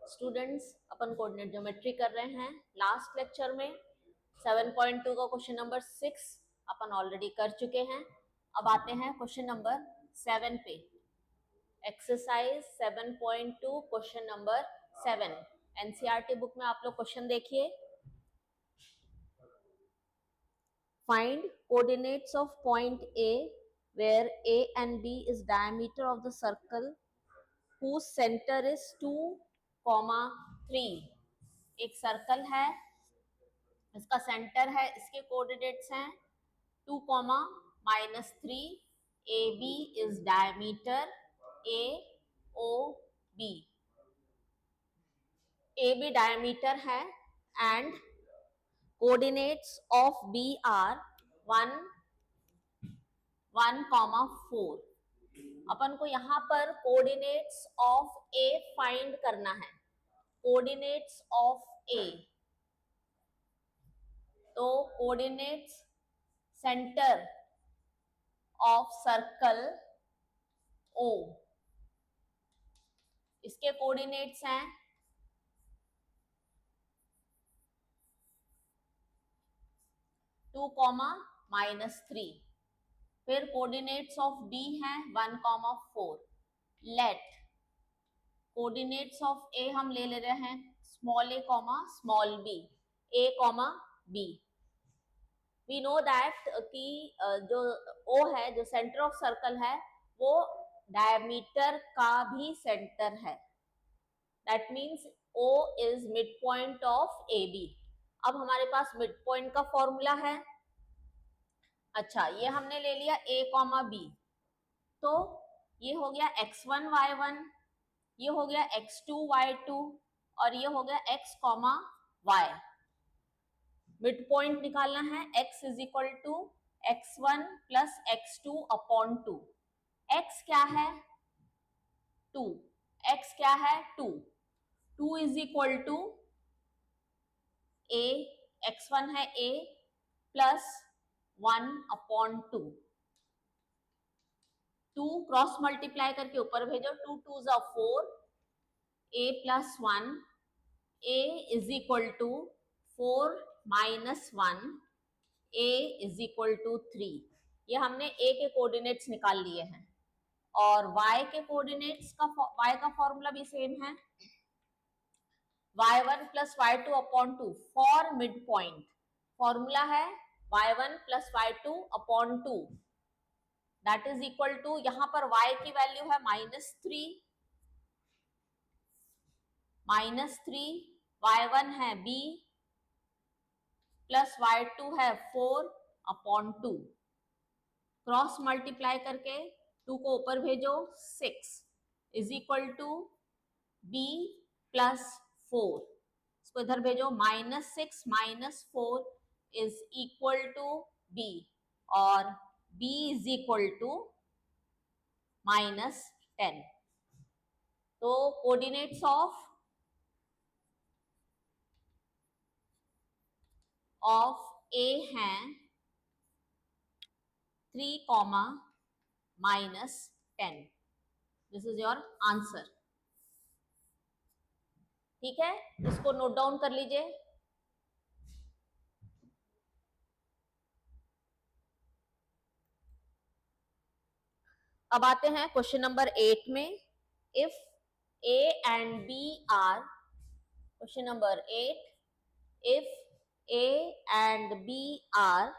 Students, अपन coordinate geometry कर रहे हैं। लास्ट लेक्चर में 7.2 का क्वेश्चन नंबर 6 अपन ऑलरेडी कर चुके हैं। अब आते हैं क्वेश्चन नंबर 7 पे। Exercise 7.2 question number 7। NCERT book में आप लोग क्वेश्चन देखिए। Find coordinates of point A where a and b is diameter of the circle whose center is 2,3। एक सर्कल है, इसका सेंटर है, इसके कोऑर्डिनेट्स हैं 2,-3। A B is diameter A O B. A B diameter है and coordinates of B are 1,4। अपन को यहाँ पर कोऑर्डिनेट्स ऑफ ए फाइंड करना है। कोऑर्डिनेट्स ऑफ ए, तो coordinates centre of circle O, इसके कोऑर्डिनेट्स हैं 2,-3। फिर कोऑर्डिनेट्स ऑफ बी हैं 1,4। लेट कोऑर्डिनेट्स ऑफ ए हम ले रहे हैं small A comma small B, A comma B. We know that कि जो ओ है, जो सेंटर ऑफ सर्कल है, वो डायमीटर का भी सेंटर है। That means O is mid point of A B. अब हमारे पास मिड पॉइंट का फॉर्मूला है। अच्छा, ये हमने ले लिया a कॉमा बी, तो ये हो गया x1 y1, ये हो गया x2 y2 और ये हो गया x comma y। Mid point निकालना है x is equal to x1 plus x2 upon 2। x क्या है 2, x क्या है 2, 2 is equal to a, x1 है a plus 1 upon 2। 2 cross multiply करके ऊपर भेजो, 2 2 जा 4, a plus 1, a is equal to 4 minus 1, a is equal to 3। ये हमने a के कोऑर्डिनेट्स निकाल लिए हैं और y के कोऑर्डिनेट्स का y का फॉर्मूला भी सेम है, y1 plus y2 upon 2 for mid point. Formula है y1 plus y2 upon 2, that is equal to, यहां पर y की वैल्यू है -3, y1 है b प्लस y2 है 4 अपॉन 2। क्रॉस मल्टीप्लाई करके 2 को ऊपर भेजो, 6 is equal to b plus 4। इसको इधर भेजो, -6 minus 4 is equal to b और b इज इक्वल टू -10। तो कोऑर्डिनेट्स ऑफ ए हैं 3, -10। This is your answer. ठीक है, इसको नोट डाउन कर लीजिए। अब आते हैं क्वेश्चन नंबर 8 में। If A and B are, question number 8, if A and B are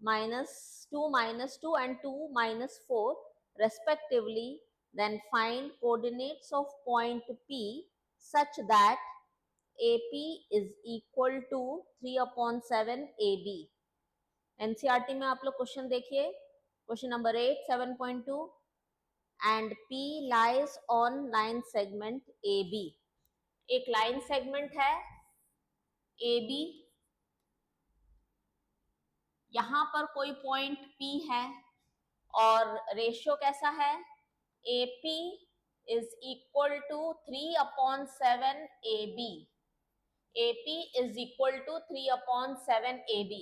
-2 and 2 -4 respectively, then find coordinates of point P such that AP is equal to 3/7 AB। NCERT में आप लोग question देखिए, question number 8 7.2, and P lies on line segment AB। एक line segment है AB, यहां पर कोई point P है और रेशियो कैसा है, AP is equal to 3/7 AB। AP is equal to 3/7 AB।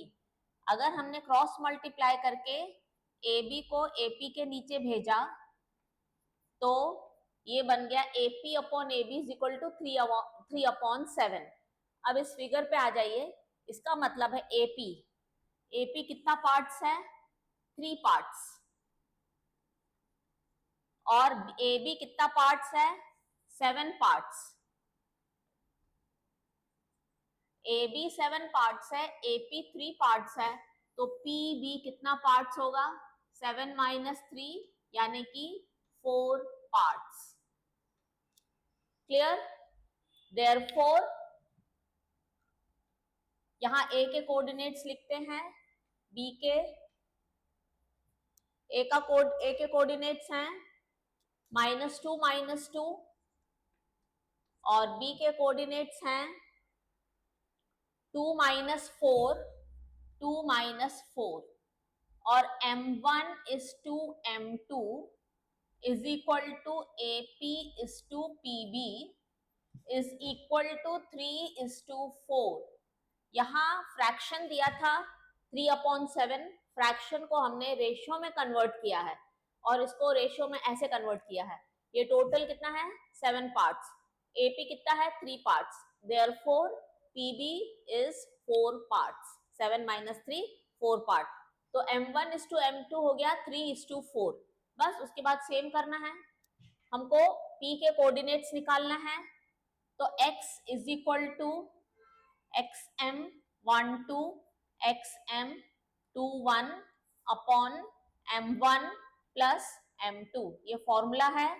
अगर हमने क्रॉस मल्टीप्लाई करके AB को AP के नीचे भेजा तो ये बन गया AP upon AB is equal to 3/7। अब इस फिगर पे आ जाइए, इसका मतलब है AP कितना पार्ट्स है, 3 पार्ट्स, और AB कितना पार्ट्स है, 7 पार्ट्स। AB 7 पार्ट्स है, AP 3 पार्ट्स है, तो PB कितना पार्ट्स होगा, 7 - 3 यानी कि 4 पार्ट्स। क्लियर? देयरफॉर यहां A के कोऑर्डिनेट्स लिखते हैं, B के A के कोऑर्डिनेट्स हैं -2 -2, और B के कोऑर्डिनेट्स हैं 2 - 4 2 - 4, और M1 is to M2 is equal to AP is to PB is equal to 3:4। यहाँ फ्रैक्शन दिया था 3/7, फ्रैक्शन को हमने रेशियो में कन्वर्ट किया है, और इसको रेशियो में ऐसे कन्वर्ट किया है। ये टोटल कितना है, 7 पार्ट्स, AP कितना है, 3 parts, therefore PB is 4 parts, 7 - 3 4 part. तो M1 is to M2 हो गया 3:4। बस उसके बाद सेम करना है, हमको P के कोऑर्डिनेट्स निकालना है, तो x is equal to xm12 xm21 upon m1 plus m2, ये फॉर्मूला है।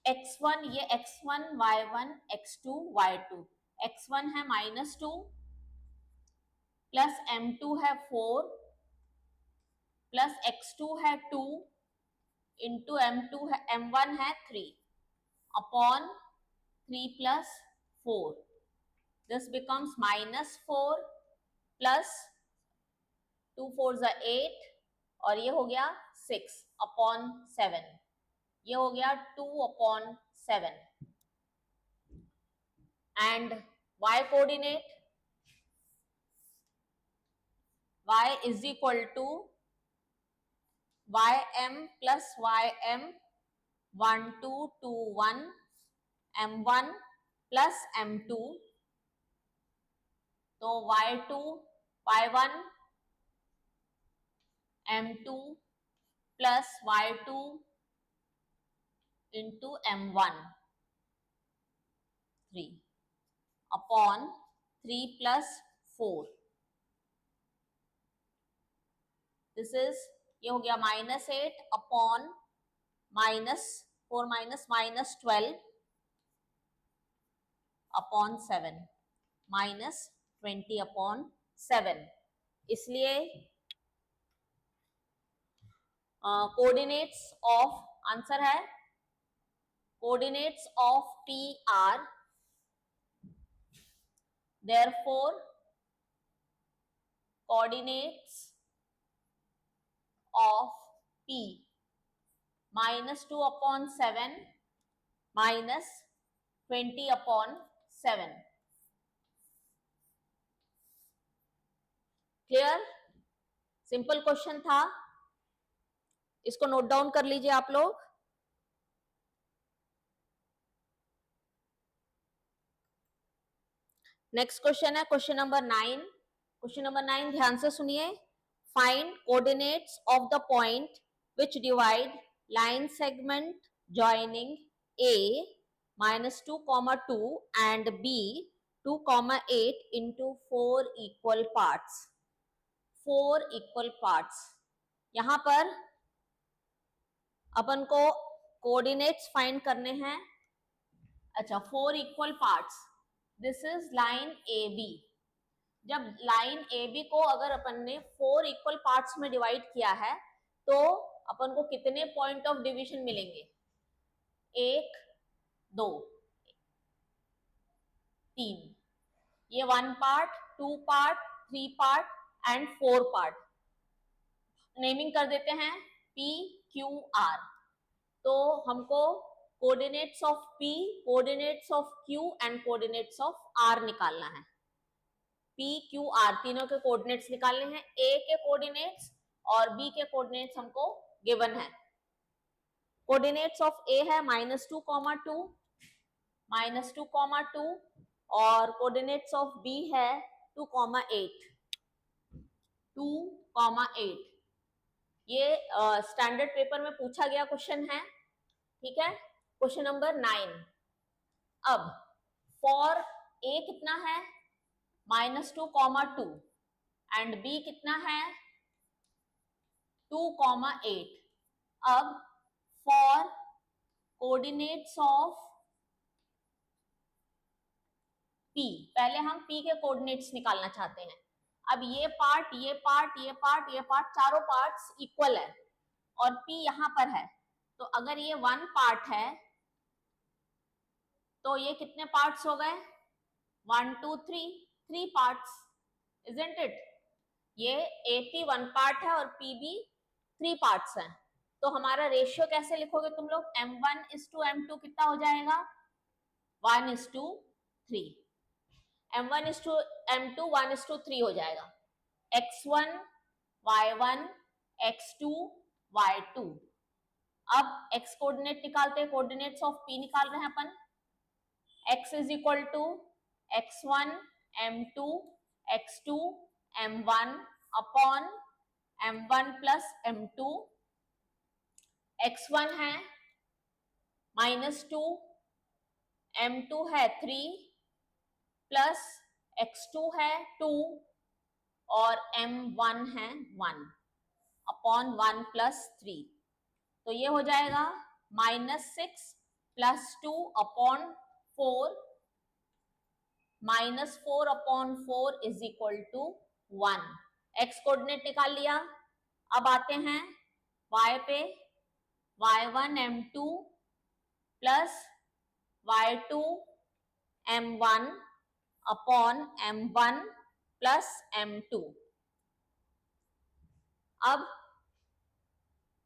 x1 ये x1 y1 x2 y2, x1 है -2 प्लस m2 है 4 प्लस x2 है 2 इंटू m2 है m1 है 3 upon 3 + 4, this becomes -4 plus 2 4s are 8, और ये हो गया 6 अपॉन 7, ये हो गया 2/7। And y coordinate, y is equal to ym plus ym 1 2 2 1 m1 plus m2, तो y2 y1 m2 plus y2 into m1 3 upon 3 + 4, this is, ये हो गया -8 अपॉन -4 -12 अपॉन 7 -20/7। इसलिए कोऑर्डिनेट्स ऑफ, आंसर है coordinates of P are, therefore coordinates of P -2/7 -20/7। Clear? Simple question था, इसको note down कर लीजिए आप लोग। नेक्स्ट क्वेश्चन है क्वेश्चन नंबर 9। क्वेश्चन नंबर 9 ध्यान से सुनिए। Find coordinates of the point which divide line segment joining A -2, 2 and B 2, 8 into 4 equal parts। 4 equal parts, यहां पर अपन को कोऑर्डिनेट्स फाइंड करने हैं। अच्छा, 4 equal parts, this is line AB। जब लाइन AB को अगर अपन ने 4 इक्वल पार्ट्स में डिवाइड किया है, तो अपन को कितने पॉइंट ऑफ डिवीजन मिलेंगे, 1 2 3, ये 1 part 2 part 3 part and 4 part. Naming कर देते हैं PQR। तो हमको coordinates of P, coordinates of Q and coordinates of R निकालना है। PQR तीनों के कोऑर्डिनेट्स निकालने हैं। A के कोऑर्डिनेट्स और B के कोऑर्डिनेट्स हमको गिवन है। कोऑर्डिनेट्स ऑफ ए है -2, -2, और कोऑर्डिनेट्स ऑफ बी है 2,8, 2,8। ये स्टैंडर्ड पेपर में पूछा गया क्वेश्चन है, ठीक है। Question number 9। अब फॉर ए कितना है -2, एंड बी कितना है 2,8। अब फॉर कोऑर्डिनेट्स ऑफ पी, पहले हम पी के कोऑर्डिनेट्स निकालना चाहते हैं। अब ये पार्ट, ये पार्ट, ये पार्ट, ये पार्ट, चारों पार्ट्स इक्वल है और पी यहां पर है, तो अगर ये 1 पार्ट है तो ये कितने पार्ट्स हो गए 1 2 3, 3 पार्ट्स, इजंट इट। ये AP 1 पार्ट है और PB 3 पार्ट्स हैं, तो हमारा रेशियो कैसे लिखोगे तुम लोग, M1:M2 कितना हो जाएगा 1:3, M1:M2 1:3 हो जाएगा। X1 Y1 X2 Y2। अब X कोऑर्डिनेट निकालते हैं, कोऑर्डिनेट्स ऑफ P निकाल रहे हैं अपन। X is equal to X1 M2 X2 M1 upon M1 plus M2। X1 है -2, M2 है 3 प्लस X2 है 2 और M1 है 1 अपॉन 1 प्लस 3, तो ये हो जाएगा -6 plus 2 upon 4, -4 upon 4 is equal to 1। X coordinate निकाल लिया। अब आते हैं y पे, y1 M2 plus y2 M1 upon M1 plus M2। अब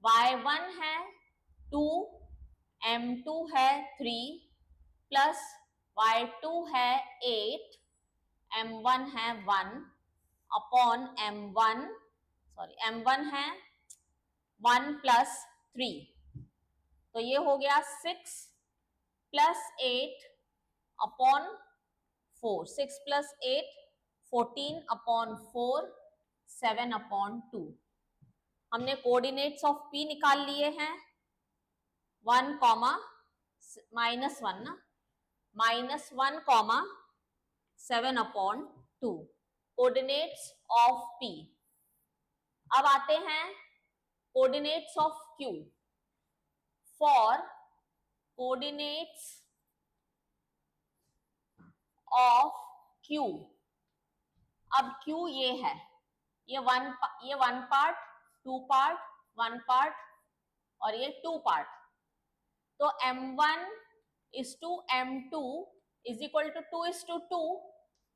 y1 है 2, M2 है 3 प्लस y2 है 8, M1 है 1 अपॉन M1 है 1 प्लस 3, तो ये हो गया 6 plus 8 upon 4, 6 plus 8 14 upon 4 7 upon 2। हमने कोऑर्डिनेट्स ऑफ P निकाल लिए हैं, 1, -1 ना, -1, 7 अपॉन 2, कोऑर्डिनेट्स ऑफ P। अब आते हैं coordinates of Q। For coordinates of Q, अब Q ये है, ये 1 पार्ट, 2 पार्ट, 1 पार्ट और ये 2 पार्ट, तो M1:M2 is equal to 2:2,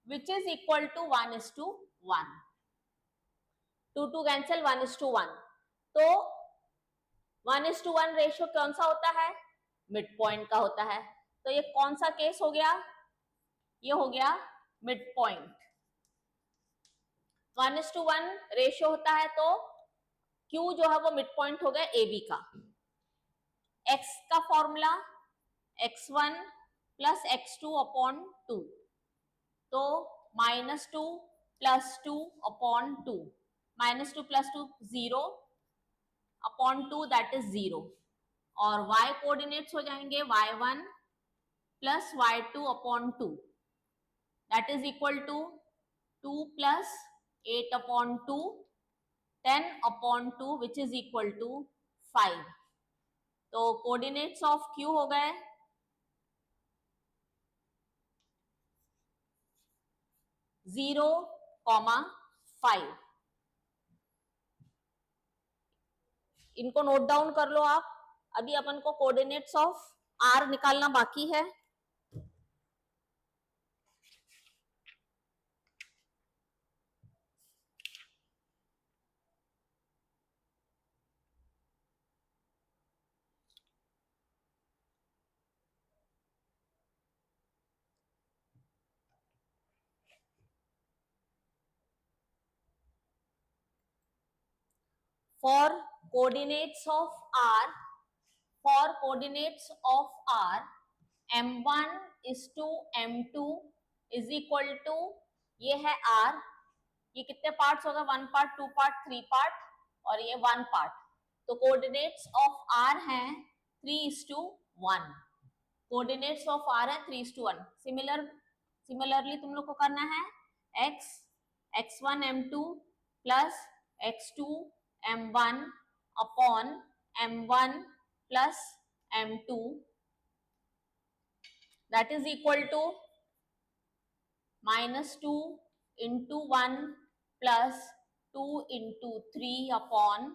which is equal to 1:1, 2 cancel 1:1, तो 1:1 रेशियो कौन सा होता है, मिड पॉइंट का होता है। तो ये कौन सा केस हो गया, ये हो गया मिड पॉइंट। 1:1 रेशियो होता है तो Q जो है वो मिड पॉइंट हो गया AB का। X का formula X1 plus X2 upon 2, तो -2 plus 2 upon 2, -2 plus 2 0 upon 2 that is 0, और y कोऑर्डिनेट्स हो जाएंगे y1 plus y2 upon 2 that is equal to 2 plus 8 upon 2 10 upon 2 which is equal to 5। तो coordinates of Q हो गए 0, 5। इनको note down कर लो आप। अभी अपन को कोऑर्डिनेट्स ऑफ R निकालना बाकी है। For coordinates of R for coordinates of R m1 is to m2 is equal to, ये है R, ये कितने पार्ट्स होगा, 1 पार्ट, 2 पार्ट, 3 पार्ट और ये 1 पार्ट। तो कोऑर्डिनेट्स ऑफ R हैं 3:1, कोऑर्डिनेट्स ऑफ R है 3:1। सिमिलरली तुम लोग को करना है x1 m2 plus x2 m1 upon m1 plus m2, that is equal to -2 into 1 plus 2 into 3 upon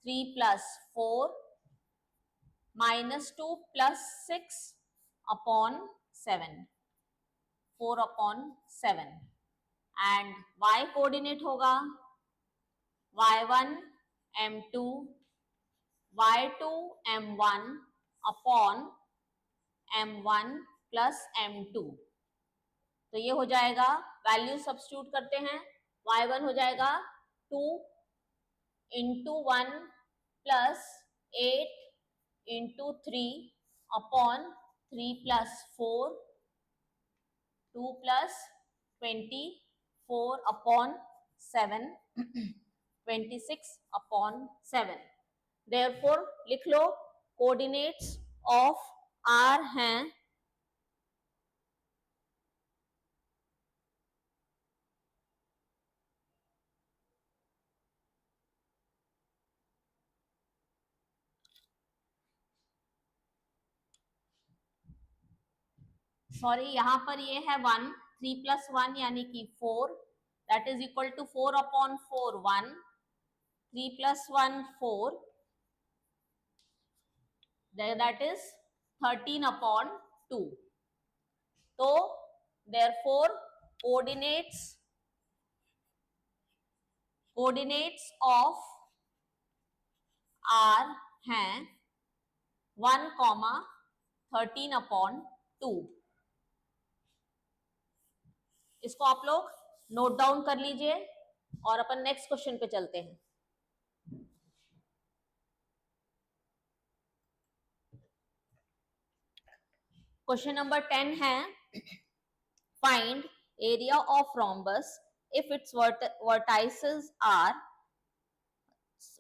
3 plus 4 -2 plus 6 upon 7, 4 upon 7, and y coordinate होगा y1 m2 y2 m1 upon m1 plus m2। तो ये हो जाएगा, value substitute करते हैं, y1 हो जाएगा 2 into 1 plus 8 into 3 upon 3 plus 4, 2 plus 24 upon 7, 26 upon 7। Therefore लिख लो कोऑर्डिनेट्स ऑफ R हैं सॉरी यहाँ पर ये है 1, 3 plus 1 यानी कि 4, that is equal to 4 upon 4 1, 3 plus 1 4, that is 13 upon 2। तो therefore coordinates of R हैं 1, 13 upon 2। इसको आप लोग नोट डाउन कर लीजिए और अपन नेक्स्ट क्वेश्चन पे चलते हैं। क्वेश्चन नंबर 10 है, find area of rhombus if its vertices are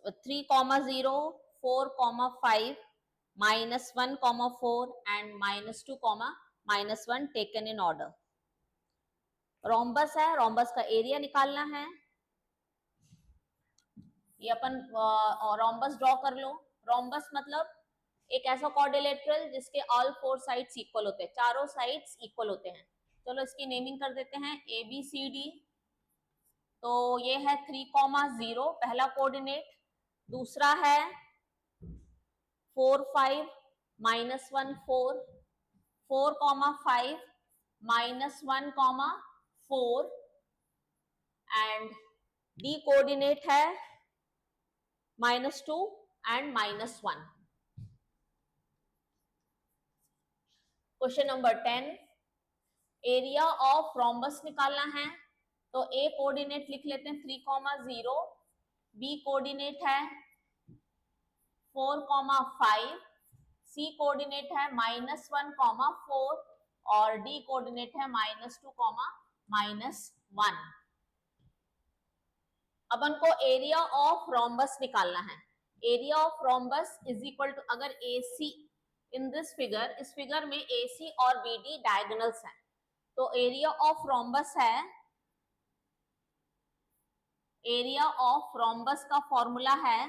3, 0, 4, 5, -1, 4 and -2, -1 taken in order। Rhombus है, रोम्बस का एरिया निकालना है। ये अपन रोम्बस ड्रॉ कर लो। रोम्बस मतलब एक ऐसा क्वाड्रिलेटरल जिसके ऑल 4 साइड्स इक्वल होते हैं, चारों साइड्स इक्वल होते हैं। चलो इसकी नेमिंग कर देते हैं ABCD। तो ये है 3, 0 पहला कोऑर्डिनेट, दूसरा है 4, 5, -1, 4, 4, 5, -1, 4 एंड D कोऑर्डिनेट है -2 and -1। Question number 10, area of rhombus निकालना है। तो A कोऑर्डिनेट लिख लेते हैं 3, 0, B कोऑर्डिनेट है 4, 5, C कोऑर्डिनेट है -1, 4 और D कोऑर्डिनेट है -2, -1। अपन को एरिया ऑफ रोम्बस निकालना है। Area of rhombus is equal to, अगर AC इन दिस फिगर, इस फिगर में AC और BD डायगोनल्स हैं, तो एरिया ऑफ रोम्बस है, एरिया ऑफ रोम्बस का फॉर्मूला है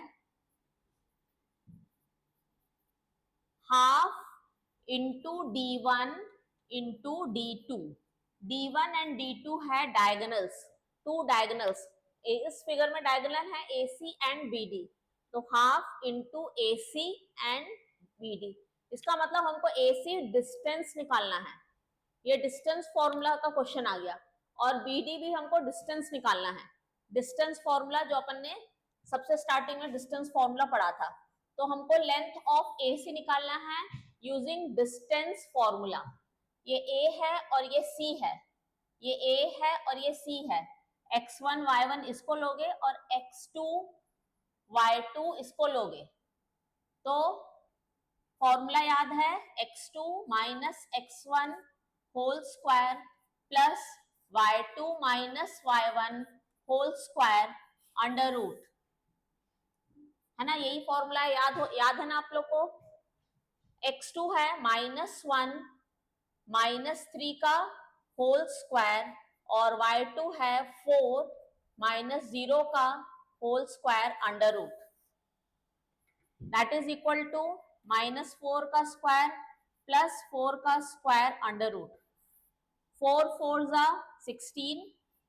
half into D1 into D2। D1 and D2 है डायगोनल्स, 2 डायगोनल्स। इस फिगर में डायगोनल है AC एंड BD, तो half into AC and BD। इसका मतलब हमको AC डिस्टेंस निकालना है, ये डिस्टेंस फॉर्मूला का क्वेश्चन आ गया, और BD भी हमको डिस्टेंस निकालना है। डिस्टेंस फॉर्मूला जो अपन ने सबसे स्टार्टिंग में डिस्टेंस फॉर्मूला पढ़ा था, तो हमको लेंथ ऑफ AC निकालना है यूजिंग डिस्टेंस फॉर्मूला। ये A है और ये C है, ये A है और ये C है। x1 y1 इसको लोगे और x2 y2 इसको लोगे, तो फॉर्मूला याद है, x2 minus x1 whole square plus y2 minus y1 whole square under root, है ना, यही फॉर्मूला याद है ना आप लोग को। x2 है -1 -3 का होल स्क्वायर और y2 है 4 -0 का whole square under root, that is equal to -4 का स्क्वायर प्लस 4 का स्क्वायर अंडर रूट, 4 4 जा 16,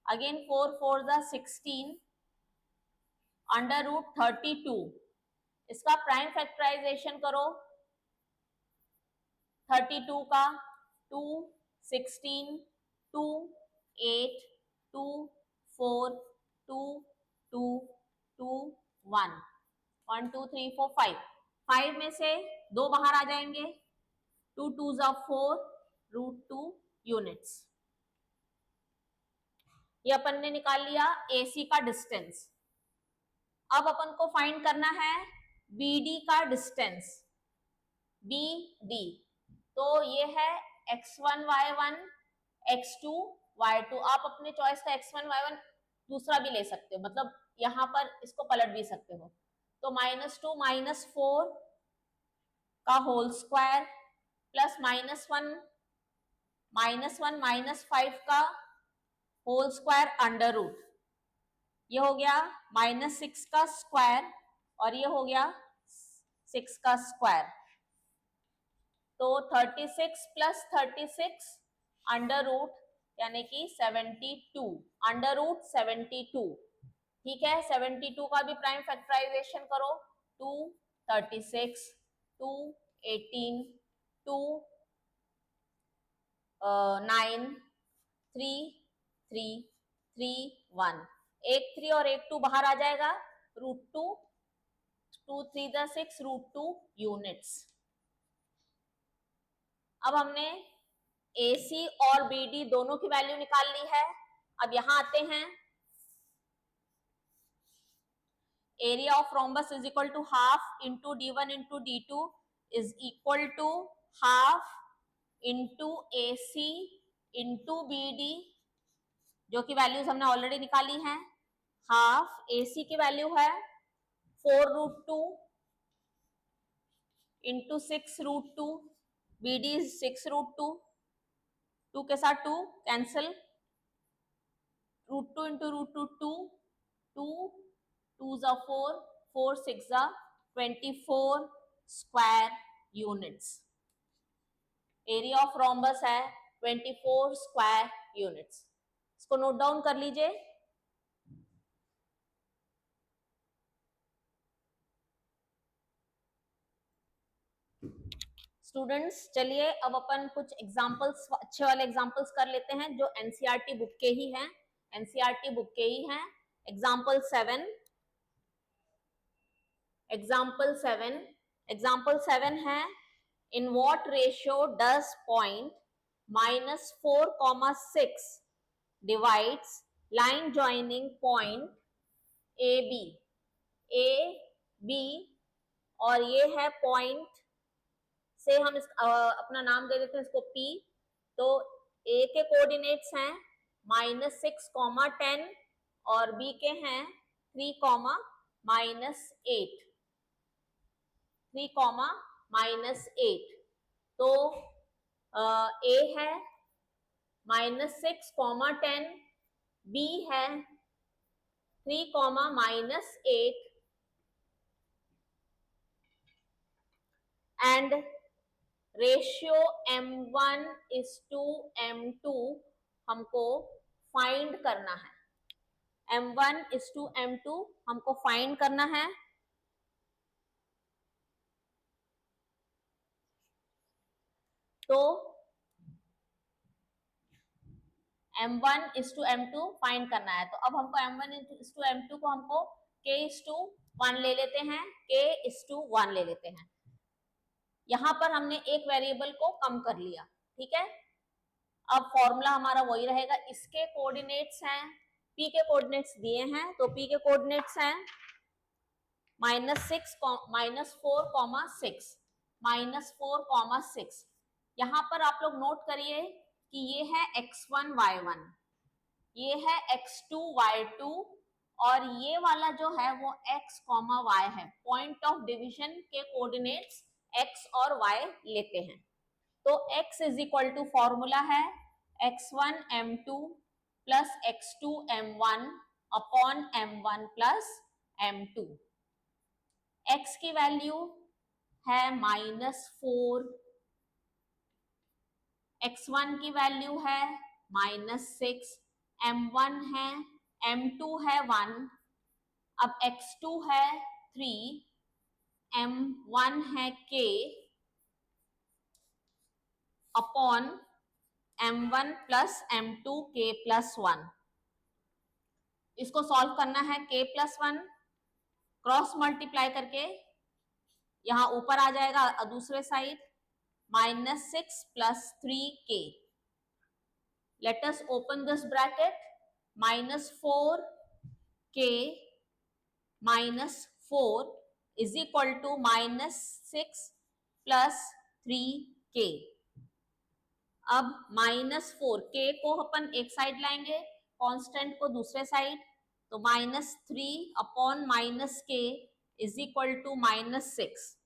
अगेन 4 4 जा 16 अंडर रूट 32, इसका प्राइम फैक्टराइजेशन करो, 32 का 2 16 2 8 2 4 2 2 2 1 1 2 3 4 5, 5 में से 2 बाहर आ जाएंगे, 2 2 जा 4 √2 यूनिट्स। ये अपन ने निकाल लिया AC का डिस्टेंस। अब अपन को फाइंड करना है BD का डिस्टेंस, BD, तो ये है x1 y1 x2 y2, आप अपने चॉइस का x1 y1 दूसरा भी ले सकते हो, मतलब यहाँ पर इसको पलट भी सकते हो, तो -2 -4 का होल स्क्वायर प्लस -1 -5 का होल स्क्वायर अंडर रूट, ये हो गया -6 का स्क्वायर और ये हो गया 6 का स्क्वायर, तो 36 प्लस 36 अंडर रूट यानी कि 72 अंडर रूट 72, ठीक है। 72 का भी प्राइम फैक्टराइजेशन करो, 2 36 2 18 2 9 3 3 3 1, एक 3 और एक 2 बाहर आ जाएगा, √2 2 3 जा 6 √2 यूनिट्स। अब हमने AC और BD दोनों की वैल्यू निकाल ली है। अब यहां आते हैं, area of rhombus is equal to half into D1 into D2 is equal to half into AC into BD, जो कि वैल्यूज हमने ऑलरेडी निकाली हैं। हाफ AC की वैल्यू है 4√2 इंटू 6√2, BD इज 6√2, 2 के साथ 2 कैंसिल, √2 इंटू √2 2 2 2 जा 4 4 6 जा 24 square units. Area of rhombus है 24 स्क्वायर यूनिट्स, इसको नोट डाउन कर लीजिए। स्टूडेंट्स चलिए अब अपन कुछ एग्जांपल्स, अच्छे वाले एग्जांपल्स कर लेते हैं जो एनसीईआरटी बुक के ही हैं, एनसीईआरटी बुक के ही हैं। एग्जांपल 7, एग्जांपल 7 है, in what ratio does point -4,6 divides line joining point A B और ये है पॉइंट, से हम अपना नाम दे देते हैं इसको P, तो A के कोऑर्डिनेट्स हैं -6, 10 और B के हैं 3, -8, 3, -8, तो A है -6, 10, B है 3, -8 and ratio M1 is to M2 हमको फाइंड करना है, M1 is to M2 हमको फाइंड करना है। तो M1 is to M2 find करना है, तो अब हमको M1 is to M2 को हमको K is to 1 ले लेते हैं, K is to 1 ले लेते हैं। यहां पर हमने एक वेरिएबल को कम कर लिया, ठीक है। अब फॉर्मूला हमारा वही रहेगा, इसके कोऑर्डिनेट्स हैं, P के कोऑर्डिनेट्स दिए हैं, तो P के कोऑर्डिनेट्स हैं -4, 6, -4, 6। यहाँ पर आप लोग नोट करिए कि ये है x1 y1, ये है x2 y2, और ये वाला जो है वो x, y है। पॉइंट ऑफ डिवीजन के कोऑर्डिनेट्स x और y लेते हैं। तो x is equal to formula है x1 m2 plus x2 m1 upon m1 plus m2। x की वैल्यू है -4, x1 की वैल्यू है -6, m1 है, m2 है 1, अब x2 है 3, m1 है k upon m1 plus m2 k plus 1। इसको सॉल्व करना है k प्लस 1, क्रॉस मल्टीप्लाई करके यहाँ ऊपर आ जाएगा दूसरे side -6 plus 3k। Let us open this bracket, -4k -4 is equal to -6 plus 3k। अब -4, k को अपन एक साइड लाएंगे, कांस्टेंट को दूसरे साइड, तो -3 upon -k is equal to -6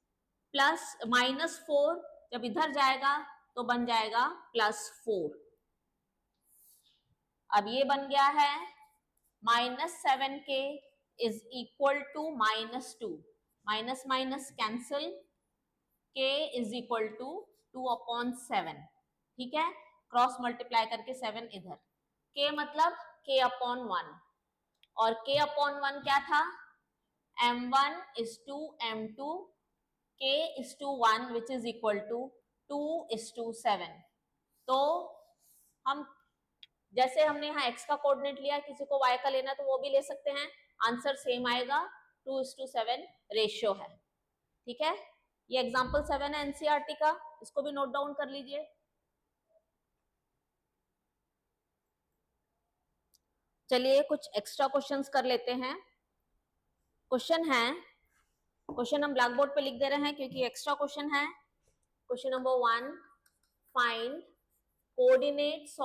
plus -4 जब इधर जाएगा तो बन जाएगा +4। अब ये बन गया है -7k is equal to -2, minus minus cancel, k is equal to 2/7। ठीक है, क्रॉस मल्टीप्लाई करके 7 इधर, k मतलब k/1, और k/1 क्या था, m1 is to m2, k is to 1 which is equal to 2:7। तो हम जैसे हमने यहाँ x का कोऑर्डिनेट लिया, किसी को y का लेना तो वो भी ले सकते हैं, आंसर सेम आएगा, 2:7 रेशियो है। ठीक है, ये एग्जांपल 7 है एनसीईआरटी का, इसको भी नोट डाउन कर लीजिए। चलिए कुछ एक्स्ट्रा क्वेश्चंस कर लेते हैं। क्वेश्चन है, क्वेश्चन हम ब्लैक बोर्ड पे लिख दे रहे हैं क्योंकि एक्स्ट्रा क्वेश्चन है। Question number 1, find coordinates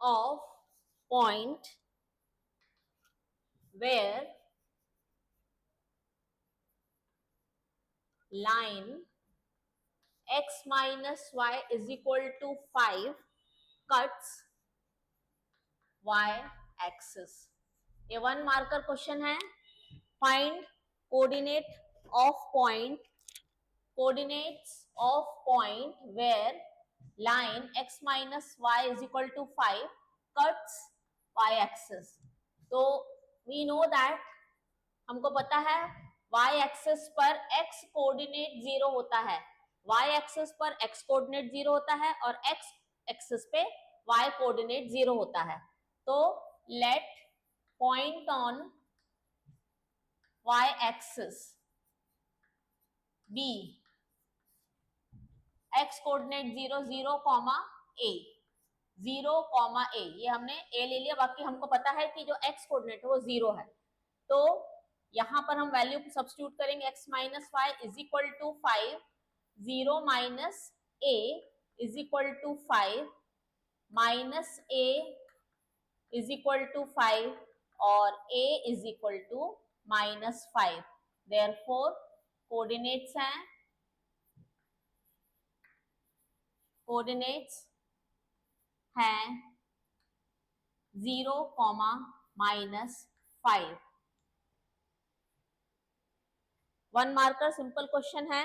of point where line x minus y is equal to 5 cuts y axis। ये 1 मार्कर क्वेश्चन है। Find coordinate of point, coordinates of point where line x minus y is equal to 5 cuts y axis। तो we know that, हमको पता है y axis पर x coordinate 0 होता है, y axis पर x कोऑर्डिनेट 0 होता है और x axis पे y कोऑर्डिनेट 0 होता है। तो let point on y axis be x coordinate 0 0 a 0 a, ये हमने a ले लिया, बाकी हमको पता है कि जो x कोऑर्डिनेट है वो 0 है। तो यहाँ पर हम वैल्यू सब्स्टिट्यूट करेंगे, x minus y is equal to 5, 0 minus a is equal to 5, minus a is equal to 5 और a is equal to -5। Therefore coordinates हैं, कोऑर्डिनेट्स हैं 0, -5। 1 मार्कर सिंपल क्वेश्चन है।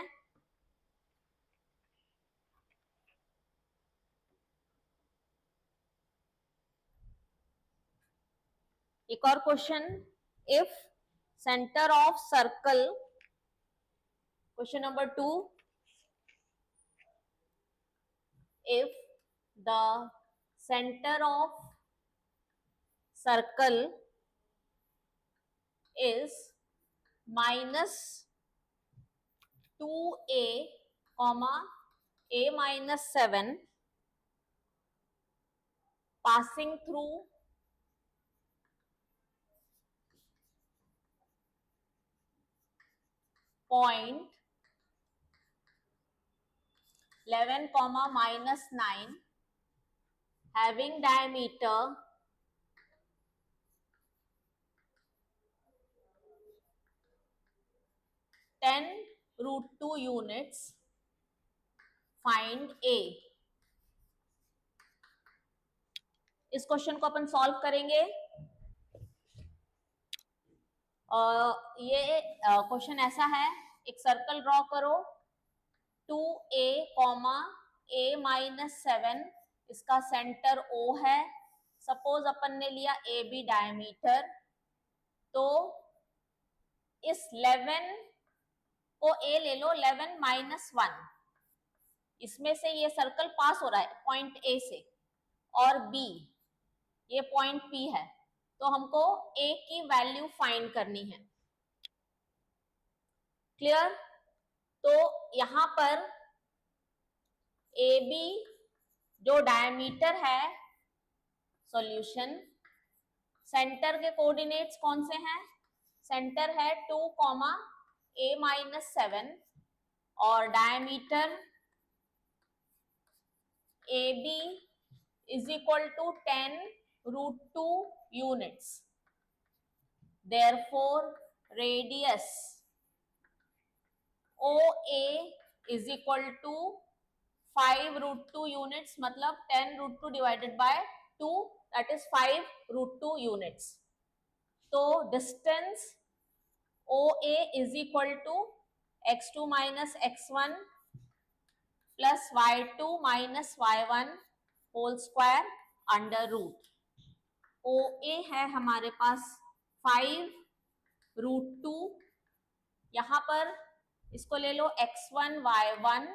एक और question, if centre of circle, question number 2, if the center of circle is -2a, a minus 7 passing through 11 comma minus 9 having diameter 10 root 2 units, find A। इस question को अपन solve करेंगे। ये question ऐसा है, एक सर्कल ड्रॉ करो, 2a comma a minus 7, इसका centre O है। सपोज अपन ने लिया ए बी डायमीटर, तो इस 11 को A ले लो, 11 माइनस 1, इसमें से ये सर्कल पास हो रहा है पॉइंट A से, और B ये पॉइंट P है, तो हमको A की वैल्यू फाइंड करनी है। क्लियर? तो यहां पर AB जो डायमीटर है, सॉल्यूशन, सेंटर के कोऑर्डिनेट्स कौन से हैं? सेंटर है 2 कॉमा a माइनस 7 और diameter AB is equal to 10 root 2 units. Therefore, radius OA is equal to 5 root 2 units, मतलब 10 root 2 divided by 2, that is 5 root 2 units. तो distance OA is equal to x2 minus x1 plus y2 minus y1 whole square under root। OA है हमारे पास 5 root 2, यहाँ पर इसको ले लो x1 y1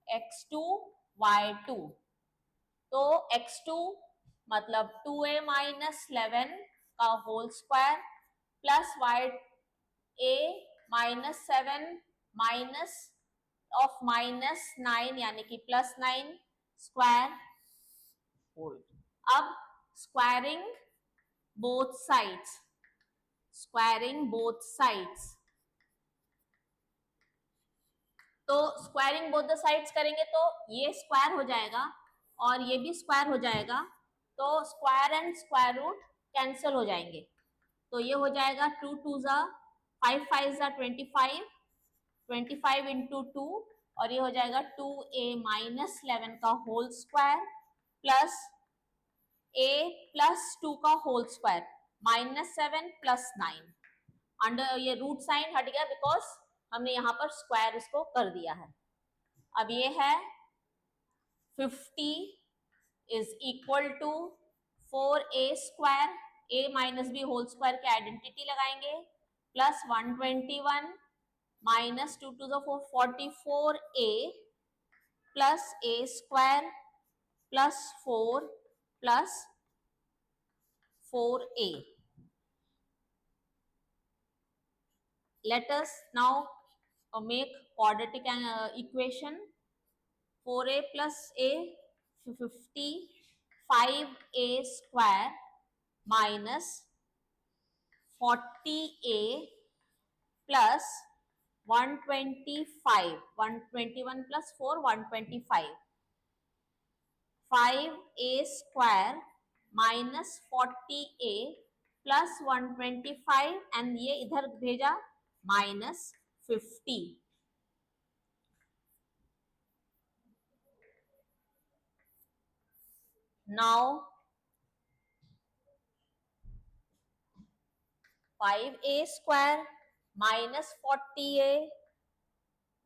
x2 y2, तो x2 मतलब 2a माइनस 11 का whole square plus a minus 7 minus of minus 9 यानी कि प्लस 9 स्क्वायर होल। अब squaring both sides, squaring both sides, तो स्क्वायरिंग बोथ द साइड्स करेंगे तो ये स्क्वायर हो जाएगा और ये भी स्क्वायर हो जाएगा, तो square and square root cancel हो जाएंगे, तो ये हो जाएगा 2 2 जा 5 5 जा 25, 25 इंटू 2, और ये हो जाएगा 2a माइनस 11 का whole square plus a plus 2 का whole square minus 7 plus 9, under ये रूट साइन हट गया बिकॉज हमने यहाँ पर स्क्वायर इसको कर दिया है। अब ये है 50 is equal to 4a square, a minus b whole square की आइडेंटिटी लगाएंगे, plus 121 minus 2 two 4 44a plus a square plus 4 plus 4a। Let us now make quadratic equation, 4a plus a 50, 5a square minus 40a plus 125, 121 plus 4 125, 5a square minus 40a plus 125 and ये इधर भेजा minus 50। Now 5a square minus 40a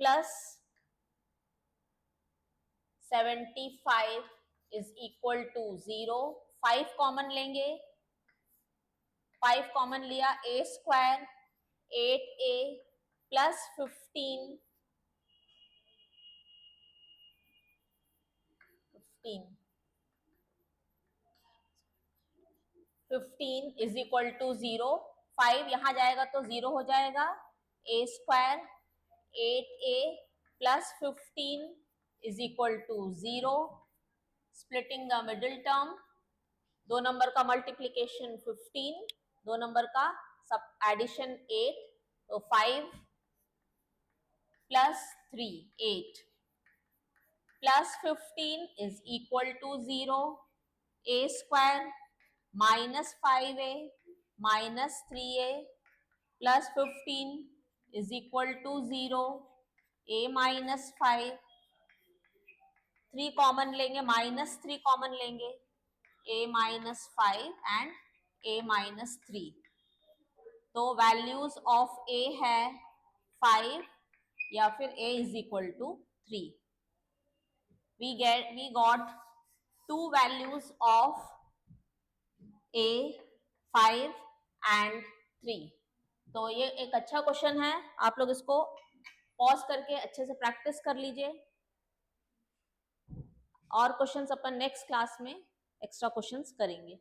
plus 75 is equal to 0। 5 common लेंगे, 5 common लिया, a square 8a plus 15 is equal to 0। 5 यहाँ जाएगा तो 0 हो जाएगा, a square 8a plus 15 is equal to 0। Splitting the middle term, 2 number का multiplication 15, 2 number का सब एडिशन 8, तो 5 plus 3 8 plus 15 is equal to 0. A square minus 5a minus 3a plus 15 is equal to 0. A minus 5, 3 common लेंगे, minus 3 common लेंगे, a minus 5 and a minus 3. तो values of a है 5 या फिर a is equal to 3. We got two values of a 5 and 3. तो ये एक अच्छा क्वेश्चन है, आप लोग इसको पॉज करके अच्छे से प्रैक्टिस कर लीजिए और क्वेश्चंस अपन नेक्स्ट क्लास में एक्स्ट्रा क्वेश्चंस करेंगे.